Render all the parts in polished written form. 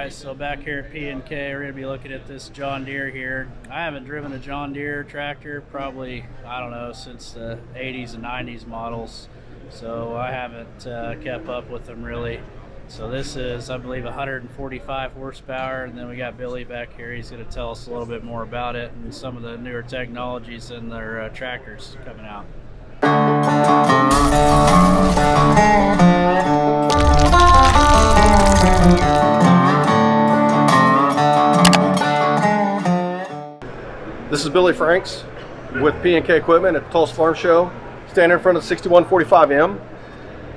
Alright, so back here at P&K, we're going to be looking at this John Deere here. I haven't driven a John Deere tractor probably, I don't know, since the 80s and 90s models. So I haven't kept up with them really. So this is, I believe, 145 horsepower, and then we got Billy back here. He's going to tell us a little bit more about it and some of the newer technologies in their tractors coming out. This is Billy Franks with P&K Equipment at the Tulsa Farm Show, standing in front of the 6145M.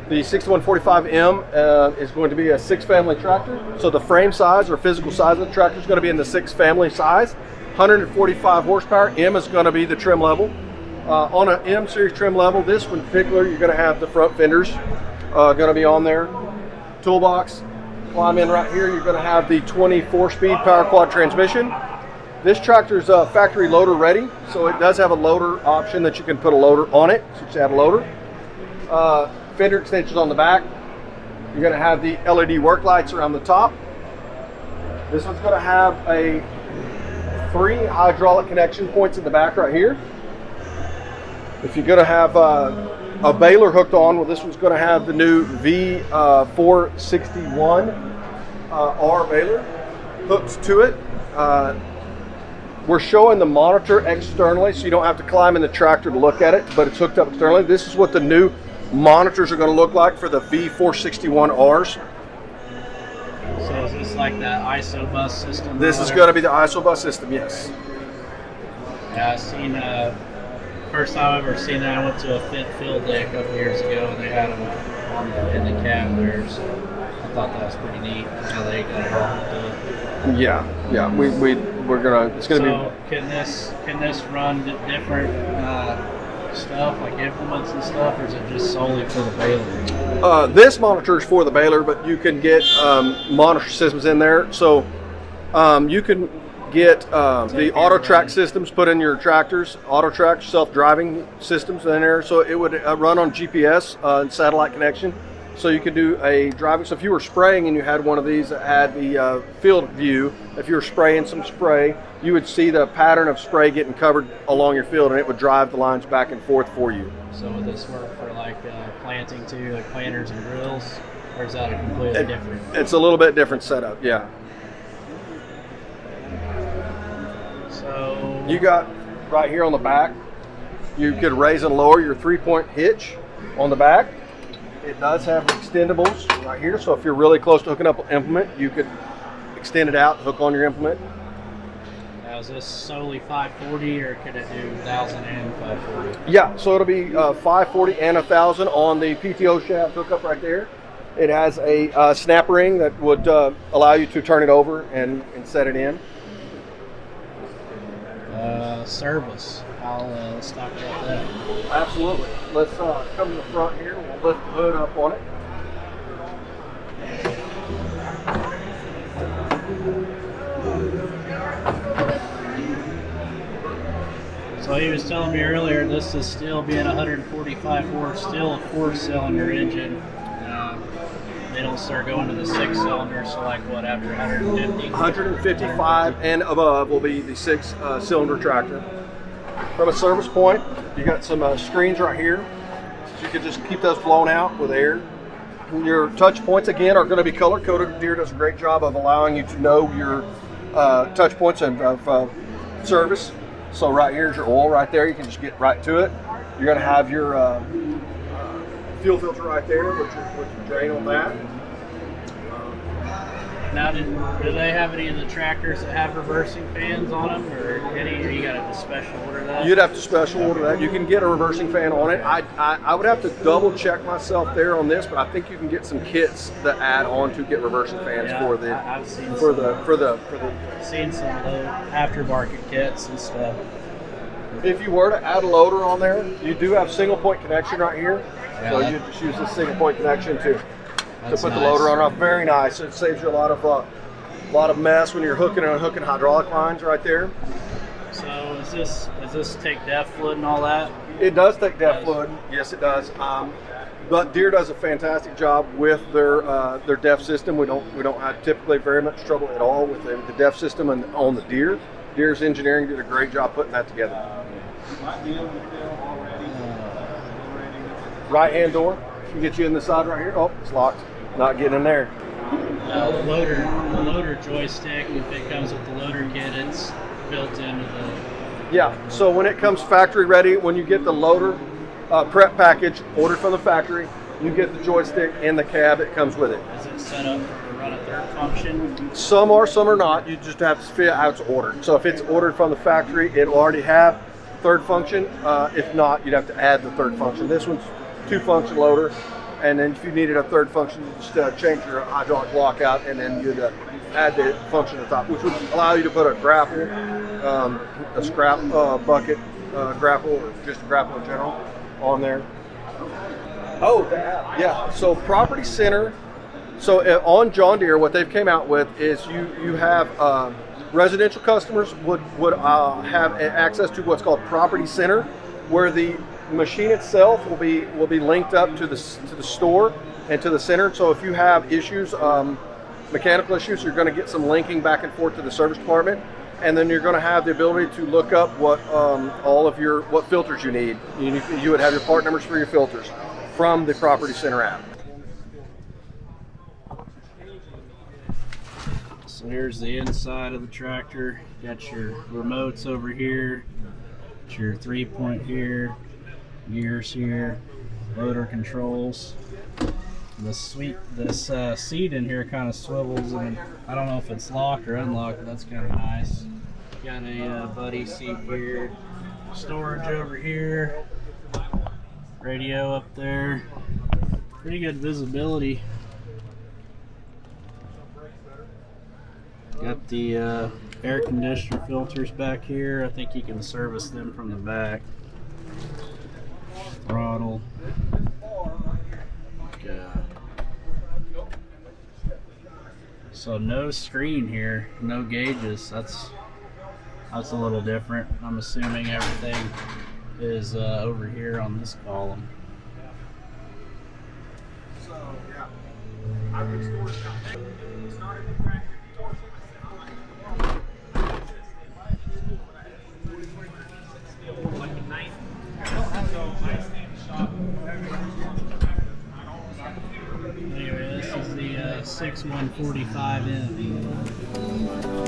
The 6145M is going to be a 6-family tractor. So the frame size or physical size of the tractor is going to be in the 6-family size. 145 horsepower. M is going to be the trim level. On an M series trim level, this one in particular, you're going to have the front fenders going to be on there. Toolbox. Climb in right here, you're going to have the 24-speed PowrQuad transmission. This tractor is factory loader ready, so it does have a loader option that you can put a loader on it. So just add a loader. Fender extensions on the back. You're going to have the LED work lights around the top. This one's going to have a 3 hydraulic connection points in the back right here. If you're going to have a baler hooked on, well, this one's going to have the new V461R baler hooked to it. We're showing the monitor externally, so you don't have to climb in the tractor to look at it, but it's hooked up externally. This is what the new monitors are going to look like for the V461Rs. So is this like that ISO bus system? This is going to be the ISO bus system, yes. Yeah, I've seen, first time I've ever seen that, I went to a Fit Field Day a couple years ago, and they had them on in the cab there, so I thought that was pretty neat how they got it all hooked up. Yeah, we're gonna. It's gonna so can this run different stuff like implements and stuff, or is it just solely for the baler? This monitor is for the baler, but you can get monitor systems in there. So you can get the AutoTrack systems put in your tractors. AutoTrack self-driving systems in there, so it would run on GPS and satellite connection. So you could do a driving. So if you were spraying and you had one of these that had the field view, if you were spraying some spray, you would see the pattern of spray getting covered along your field, and it would drive the lines back and forth for you. So would this work for like planting too, like planters and drills, or is that a completely different? It's a little bit different setup, yeah. So you got right here on the back, you could raise and lower your 3-point hitch on the back. It does have extendables right here, so if you're really close to hooking up an implement, you could extend it out, hook on your implement. Now, is this solely 540, or could it do 1,000 and 540? Yeah, so it'll be 540 and 1,000 on the PTO shaft hookup right there. It has a snap ring that would allow you to turn it over and set it in. Service. Let's talk about that. Absolutely. Let's come to the front here. We'll lift the hood up on it. So he was telling me earlier, this is still being 145 horse, still a 4-cylinder engine. They don't start going to the 6-cylinder, so like what, after 150? 155 and above will be the 6-cylinder tractor. From a service point, you got some screens right here, so you can just keep those blown out with air. Your touch points again are going to be color coded. Deere does a great job of allowing you to know your touch points of service. So right here's your oil right there. You can just get right to it. You're going to have your fuel filter right there, which you drain on that. Now, do they have any of the tractors that have reversing fans on them, or you got to special order that? You'd have to special order that. You can get a reversing fan on it. I would have to double check myself there on this, but I think you can get some kits that add on to get reversing fans for the I've seen seen some of the aftermarket kits and stuff. If you were to add a loader on there, you do have single point connection right here. Yeah, so you just use this single point connection to put the loader on. Very nice. It saves you a lot of mess when you're hooking and unhooking hydraulic lines right there. So does this take DEF fluid and all that? It does take DEF fluid. Yes, it does. But Deere does a fantastic job with their DEF system. We don't have typically very much trouble at all with the DEF system and on the Deere. Deere's engineering did a great job putting that together. Right hand door. Can get you in the side right here. Oh, it's locked. Not getting in there. The loader joystick, if it comes with the loader kit, it's built into the... Yeah, so when it comes factory ready, when you get the loader prep package ordered from the factory, you get the joystick and the cab that comes with it. Is it set up to run a third function? Some are, some are not. You just have to figure out how it's ordered. So if it's ordered from the factory, it'll already have third function. If not, you'd have to add the third function. This one's 2-function loader. And then if you needed a third function, you just change your hydraulic lock out, and then you'd add the function at the top, which would allow you to put a grapple, a scrap bucket grapple, or just a grapple in general on there. Oh, yeah. So Property Center. So on John Deere, what they've came out with is you have residential customers would have access to what's called Property Center, where the machine itself will be linked up to the store and to the center. So if you have issues, mechanical issues, you're going to get some linking back and forth to the service department, and then you're going to have the ability to look up what what filters you need. You would have your part numbers for your filters from the Property Center app. So here's the inside of the tractor. Got your remotes over here. Got your 3-point here. Gears here, loader controls. This seat in here kind of swivels, and I don't know if it's locked or unlocked, but that's kind of nice. Got a buddy seat here, storage over here, radio up there. Pretty good visibility. Got the air conditioner filters back here. I think you can service them from the back. Throttle. So no screen here, no gauges. That's a little different. I'm assuming everything is over here on this column. Anyway, this is the 6145M.